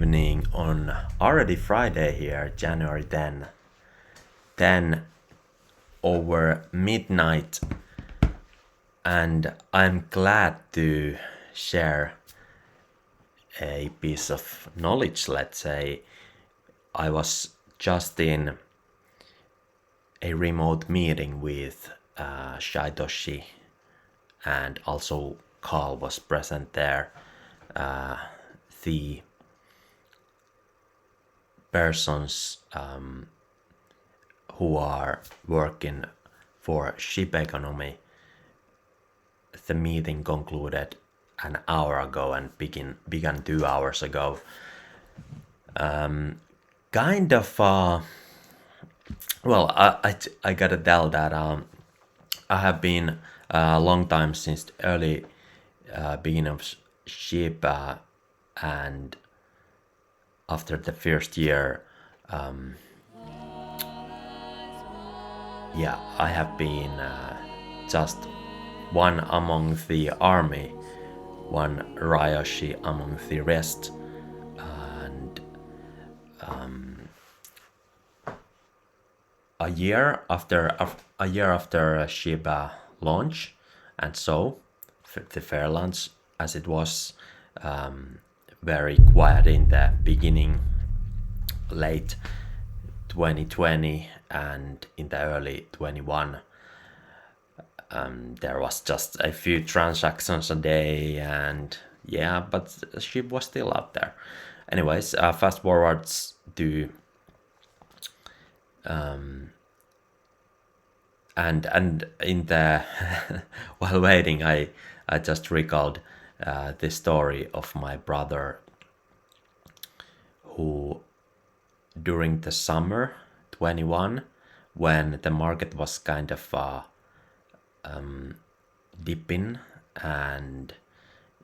evening on already Friday here, January 10 over midnight, and I'm glad to share a piece of knowledge, let's say. I was just in a remote meeting with Shiboshis, and also Carl was present there. The persons who are working for Shib economy, the meeting concluded an hour ago and began 2 hours ago. I gotta tell that I have been a long time since the early beginning of Shib, and after the first year, I have been just one among the army, one Ryoshi among the rest, and a year after Shib launch, and so the fair launch, as it was very quiet in the beginning, late 2020 and in the early 21. There was just a few transactions a day, and but Shib was still out there. Anyways, fast forwards to and in the while waiting, I just recalled the story of my brother, who during the summer 21, when the market was kind of dipping and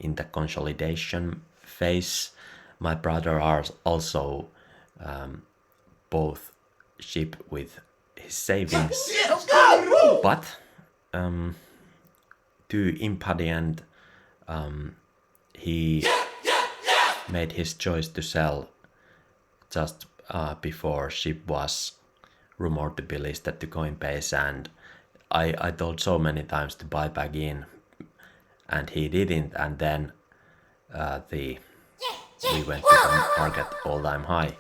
in the consolidation phase, my brother also both Shib with his savings, but to impatient, he made his choice to sell just before Shib was rumored to be listed to Coinbase, and I told so many times to buy back in, and he didn't, and then we went to the market all-time high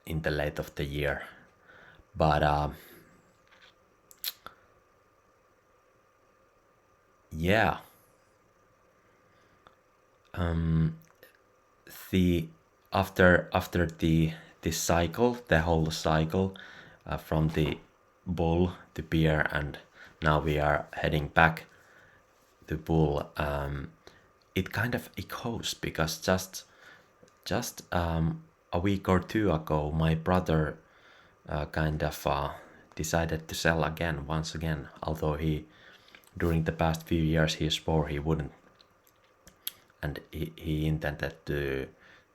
in the late of the year. But the after this cycle, the whole cycle, from the bull to bear, and now we are heading back to bull, it kind of echoes, because just a week or two ago, my brother decided to sell once again, although he during the past few years he swore he wouldn't, and he intended to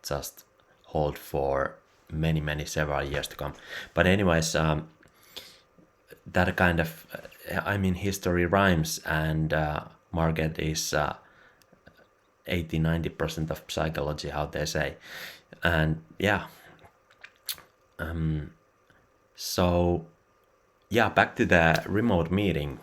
just hold for many several years to come. But anyways, that kind of history rhymes, and market is 80-90% of psychology, how they say. And back to the remote meeting.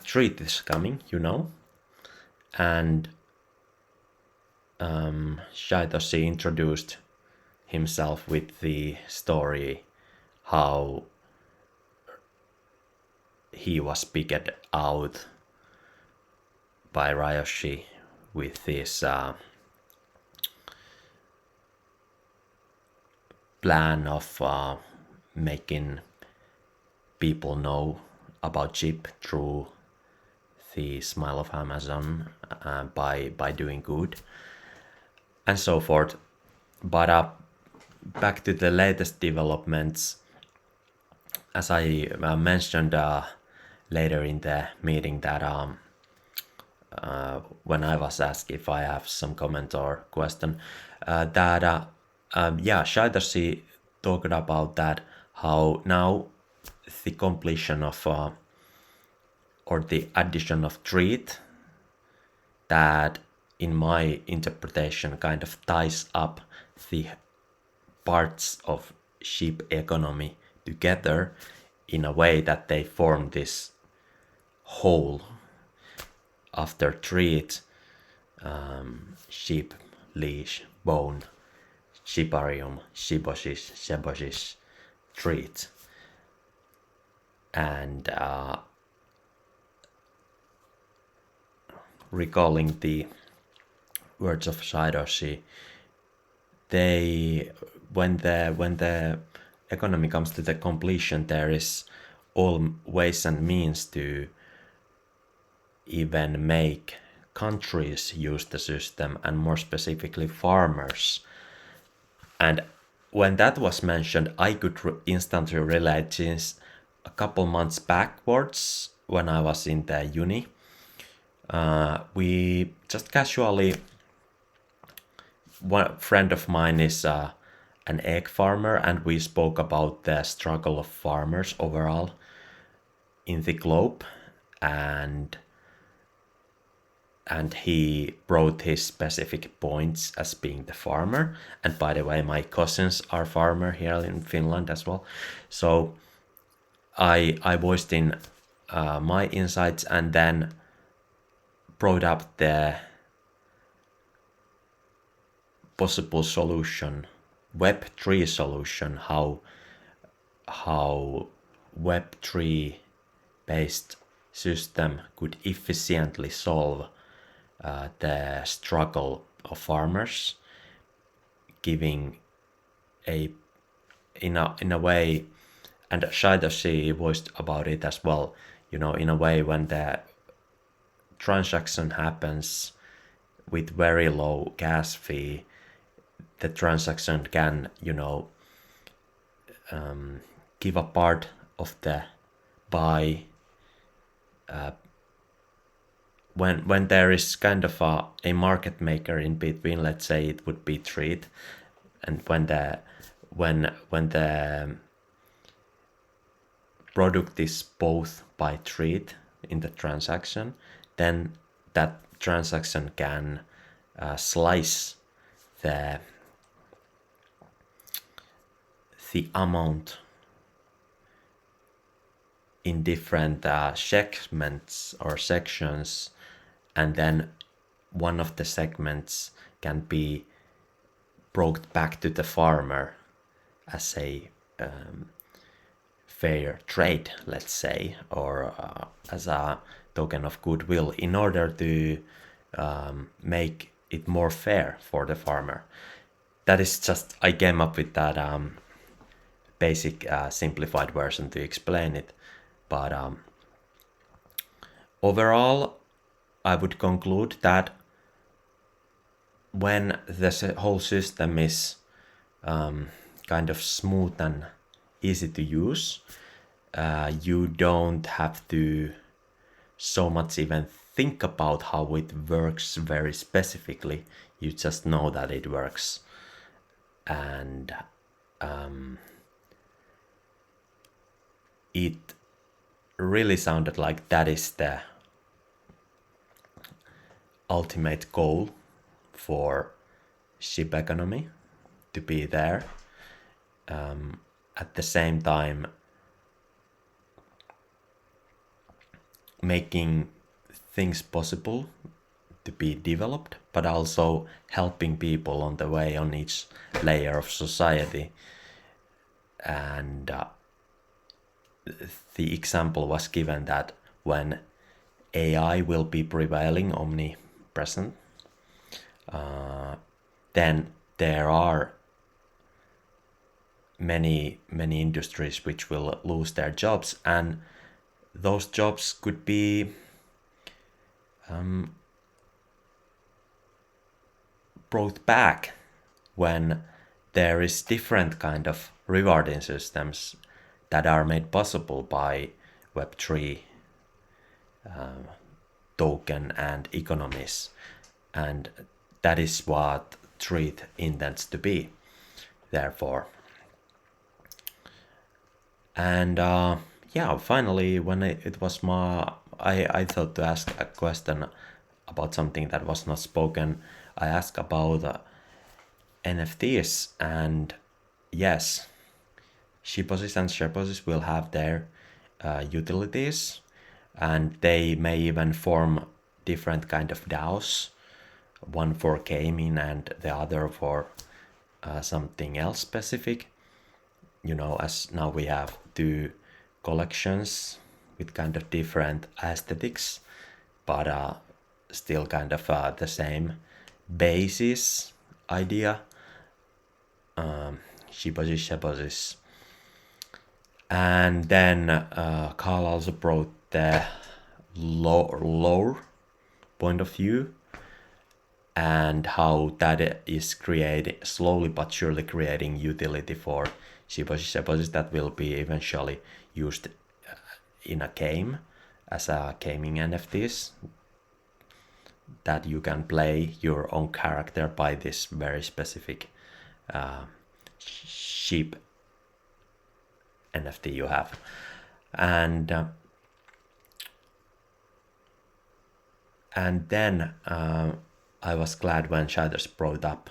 Treat is coming, and Shiboshis introduced himself with the story how he was picked out by Ryoshi with this plan of making people know about Shib through the smile of Amazon, by doing good and so forth. But back to the latest developments, as I mentioned later in the meeting, that when I was asked if I have some comment or question, that Shiboshis talked about that, how now the completion of or the addition of treat, that in my interpretation kind of ties up the parts of Shib economy together in a way that they form this whole after treat, Shib, leash, bone, Shibarium, Shiboshis, Sheboshis, treat. And recalling the words of Shiboshis, they when the economy comes to the completion, there is all ways and means to even make countries use the system, and more specifically farmers. And when that was mentioned, I could instantly relate, since a couple months backwards when I was in the uni, we just casually, one friend of mine is an egg farmer, and we spoke about the struggle of farmers overall in the globe, and he brought his specific points as being the farmer. And by the way, my cousins are farmer here in Finland as well. So I voiced in my insights, and then brought up the possible solution, Web3 solution, how Web3 based system could efficiently solve the struggle of farmers, giving in a way, and Shiboshis voiced about it as well, in a way, when the transaction happens with very low gas fee, the transaction can, give a part of the buy when there is kind of a market maker in between. Let's say it would be treat, and when the product is both by treat in the transaction, then that transaction can slice the amount in different segments or sections, and then one of the segments can be brought back to the farmer as a fair trade, let's say, or as a token of goodwill, in order to make it more fair for the farmer. That is just, I came up with that basic simplified version to explain it. But overall, I would conclude that when the whole system is kind of smooth and easy to use, you don't have to so much even think about how it works very specifically. You just know that it works. And it really sounded like that is the ultimate goal for Shib economy, to be there. At the same time, making things possible to be developed, but also helping people on the way on each layer of society. And the example was given that when AI will be prevailing, omnipresent, then there are many industries which will lose their jobs, and those jobs could be brought back when there is different kind of rewarding systems that are made possible by Web3 token and economies, and that is what Treat intends to be. therefore. And finally, when it was I thought to ask a question about something that was not spoken. I asked about NFTs, and yes, Shiboshis and Sheboshis will have their utilities, and they may even form different kind of DAOs, one for gaming and the other for something else specific. As now we have two collections with kind of different aesthetics, but still kind of the same basis idea. Shiboshi's. And then Carl also brought the lower point of view, and how that is slowly but surely creating utility for Shiboshis that will be eventually used in a game as a gaming NFTs, that you can play your own character by this very specific Shib NFT you have. And then I was glad when Shiders brought up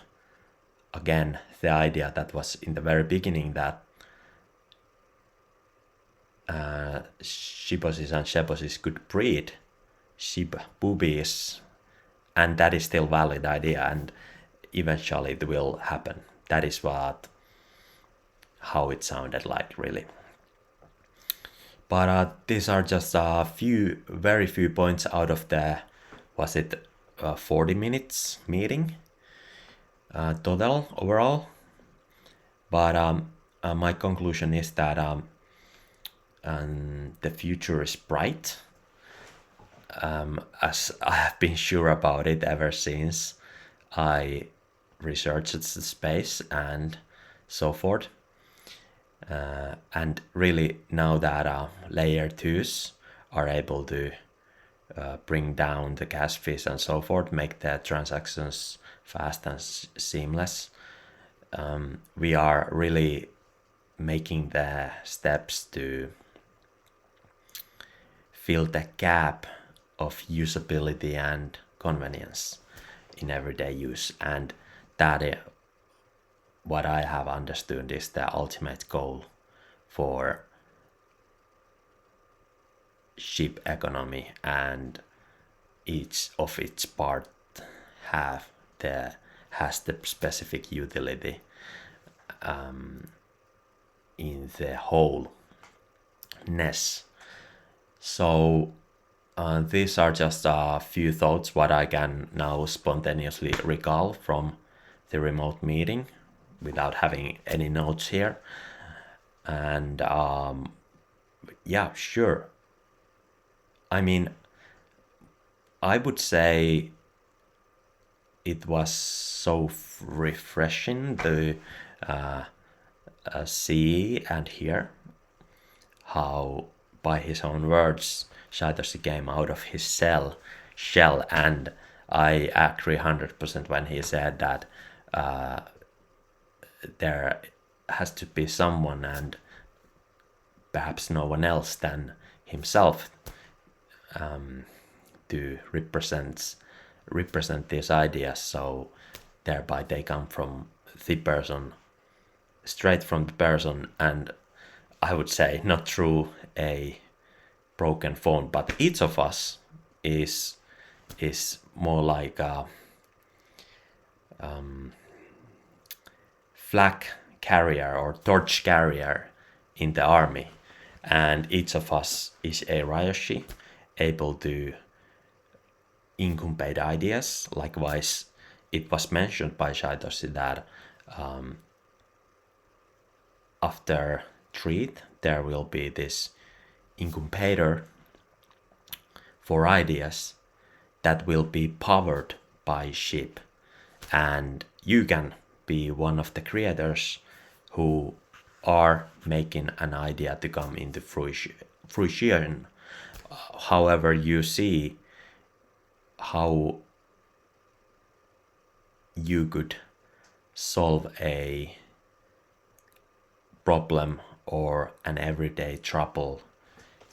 again the idea that was in the very beginning, that Shiboshis and Sheboshis could breed Shib boobies, and that is still valid idea, and eventually it will happen. That is how it sounded like, really. But these are just very few points out of the, was it 40 minutes meeting total overall. But my conclusion is that the future is bright, as I have been sure about it ever since I researched the space and so forth. And really, now that layer 2s are able to bring down the gas fees and so forth, make the transactions fast and seamless, we are really making the steps to fill the gap of usability and convenience in everyday use. And that, what I have understood, is the ultimate goal for Shib economy, and each of its part has the specific utility in the wholeness. So these are just a few thoughts what I can now spontaneously recall from the remote meeting without having any notes here. And sure. I mean, I would say it was so refreshing to see and hear how, by his own words, Shiboshis came out of his shell, and I agree 100% when he said that there has to be someone, and perhaps no one else than himself, to represent these ideas. So thereby they come from the person, straight from the person, and I would say not through a broken phone, but each of us is more like a flag carrier or torch carrier in the army, and each of us is a Ryoshi, able to incubate ideas. Likewise, it was mentioned by Shiboshis that after treat there will be this incubator for ideas that will be powered by Shib, and you can be one of the creators who are making an idea to come into fruition. However you see how you could solve a problem or an everyday trouble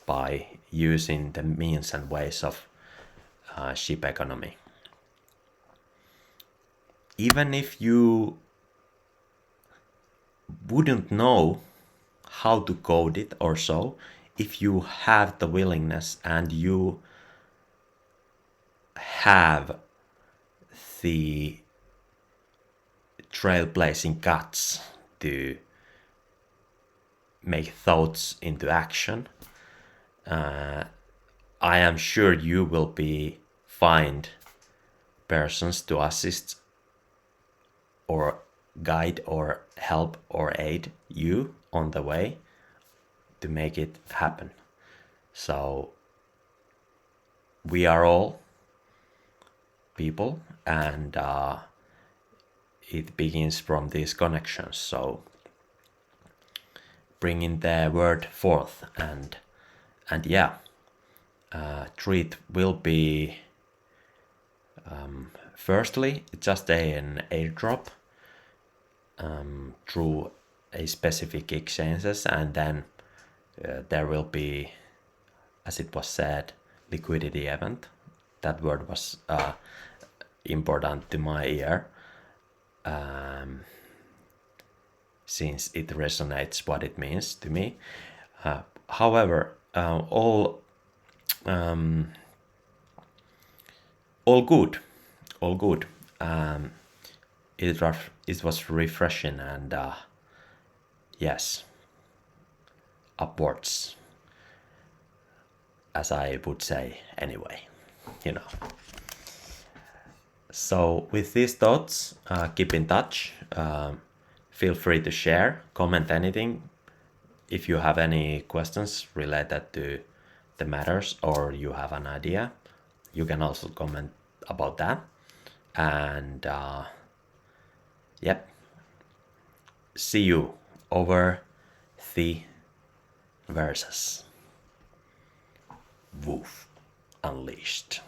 by using the means and ways of ship economy. Even if you wouldn't know how to code it or so, if you have the willingness and you have the trailblazing guts to make thoughts into action, I am sure you will find persons to assist or guide or help or aid you on the way to make it happen. So we are all people, and it begins from these connections. So bringing the word forth, and yeah, treat will be firstly just an airdrop through a specific exchanges, and then there will be, as it was said, liquidity event. That word was important to my ear, since it resonates what it means to me. However, all good, all good. It was refreshing, and yes, upwards, as I would say anyway, you know. So with these thoughts, keep in touch. Feel free to share, comment anything. If you have any questions related to the matters, or you have an idea, you can also comment about that. And yep, see you over the verses. Woof, unleashed.